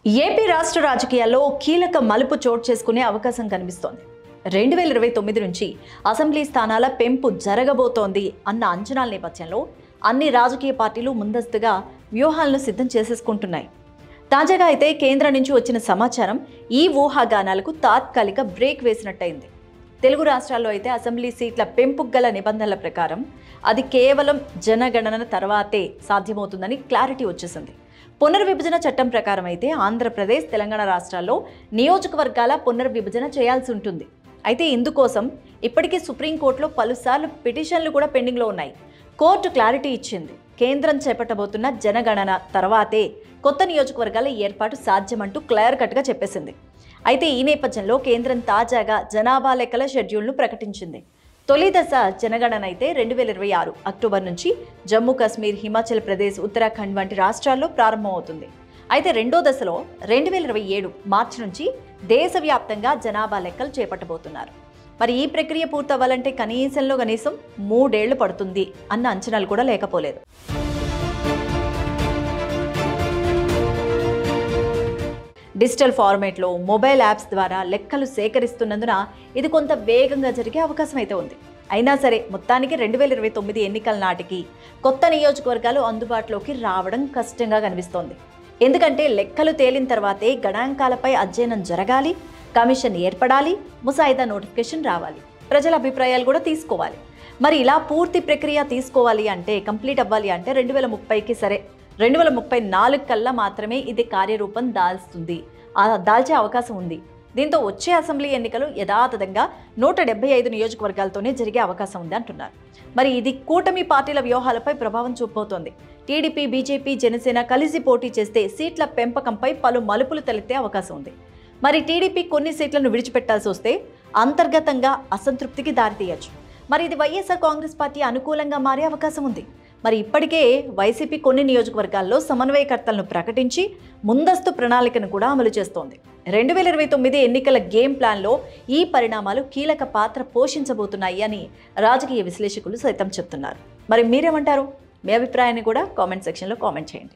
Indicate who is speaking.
Speaker 1: AP రాష్ట్ర రాజకీయాల్లో కీలక మలుపు చోటు చేసుకునే అవకాశం కనిపిస్తోంది. 2029 నుంచి అసెంబ్లీ స్థానాల పెంపు జరగబోతోంది అన్న అంచనాల నేపథ్యంలో అన్ని రాజకీయ పార్టీలు ముందస్తుగా వ్యూహాలను సిద్ధం చేసేసుకుంటున్నాయి. తాజాగా అయితే కేంద్రం నుంచి వచ్చిన సమాచారం ఈ ఊహాగానాలకు తాత్కాలిక బ్రేక్ వేసినట్టయింది. తెలుగు రాష్ట్రాల్లో అయితే అసెంబ్లీ సీట్ల పెంపుకు గల నిబంధనల ప్రకారం అది కేవలం జనగణన తర్వాతే సాధ్యమవుతుందని క్లారిటీ వచ్చేసింది. పునర్విభజన చట్టం ప్రకారం అయితే ఆంధ్రప్రదేశ్, తెలంగాణ రాష్ట్రాల్లో నియోజకవర్గాల పునర్విభజన చేయాల్సి ఉంటుంది. అయితే ఇందుకోసం ఇప్పటికీ సుప్రీంకోర్టులో పలుసార్లు పిటిషన్లు కూడా పెండింగ్లో ఉన్నాయి. కోర్టు క్లారిటీ ఇచ్చింది. కేంద్రం చేపట్టబోతున్న జనగణన తర్వాతే కొత్త నియోజకవర్గాల ఏర్పాటు సాధ్యమంటూ క్లియర్ కట్గా చెప్పేసింది. అయితే ఈ నేపథ్యంలో కేంద్రం తాజాగా జనాభా లెక్కల షెడ్యూల్ను ప్రకటించింది. తొలి దశ జనగణన అయితే 2026 అక్టోబర్ నుంచి జమ్మూ కాశ్మీర్, హిమాచల్ ప్రదేశ్, ఉత్తరాఖండ్ వంటి రాష్ట్రాల్లో ప్రారంభమవుతుంది. అయితే రెండో దశలో 2027 మార్చి నుంచి దేశవ్యాప్తంగా జనాభా లెక్కలు చేపట్టబోతున్నారు. మరి ఈ ప్రక్రియ పూర్తవ్వాలంటే కనీసం 3 ఏళ్లు పడుతుంది అన్న అంచనాలు కూడా లేకపోలేదు. డిజిటల్ ఫార్మేట్లో మొబైల్ యాప్స్ ద్వారా లెక్కలు సేకరిస్తున్నందున ఇది కొంత వేగంగా జరిగే అవకాశం అయితే ఉంది. అయినా సరే మొత్తానికి 2029 ఎన్నికల నాటికి కొత్త నియోజకవర్గాలు అందుబాటులోకి రావడం కష్టంగా కనిపిస్తోంది. ఎందుకంటే లెక్కలు తేలిన తర్వాతే గణాంకాలపై అధ్యయనం జరగాలి, కమిషన్ ఏర్పడాలి, ముసాయిదా నోటిఫికేషన్ రావాలి, ప్రజల అభిప్రాయాలు కూడా తీసుకోవాలి. మరి ఇలా పూర్తి ప్రక్రియ తీసుకోవాలి అంటే, కంప్లీట్ అవ్వాలి అంటే 2030కి సరే 2034 కల్లా మాత్రమే ఇది కార్యరూపం దాల్చే అవకాశం ఉంది. దీంతో వచ్చే అసెంబ్లీ ఎన్నికలు యథాతథంగా 175 నియోజకవర్గాలతోనే జరిగే అవకాశం ఉంది అంటున్నారు. మరి ఇది కూటమి పార్టీల వ్యూహాలపై ప్రభావం చూపబోతోంది. టీడీపీ, బీజేపీ, జనసేన కలిసి పోటీ చేస్తే సీట్ల పెంపకంపై పలు మలుపులు తలెత్తే అవకాశం ఉంది. మరి టీడీపీ కొన్ని సీట్లను విడిచిపెట్టాల్సి వస్తే అంతర్గతంగా అసంతృప్తికి దారితీయచ్చు. మరి ఇది వైఎస్ఆర్ కాంగ్రెస్ పార్టీ అనుకూలంగా మారే అవకాశం ఉంది. మరి ఇప్పటికే వైసీపీ కొన్ని నియోజకవర్గాల్లో సమన్వయకర్తలను ప్రకటించి ముందస్తు ప్రణాళికను కూడా అమలు చేస్తోంది. 2029 ఎన్నికల గేమ్ ప్లాన్లో ఈ పరిణామాలు కీలక పాత్ర పోషించబోతున్నాయి అని రాజకీయ విశ్లేషకులు సైతం చెప్తున్నారు. మరి మీరేమంటారు? మీ అభిప్రాయాన్ని కూడా కామెంట్ సెక్షన్లో కామెంట్ చేయండి.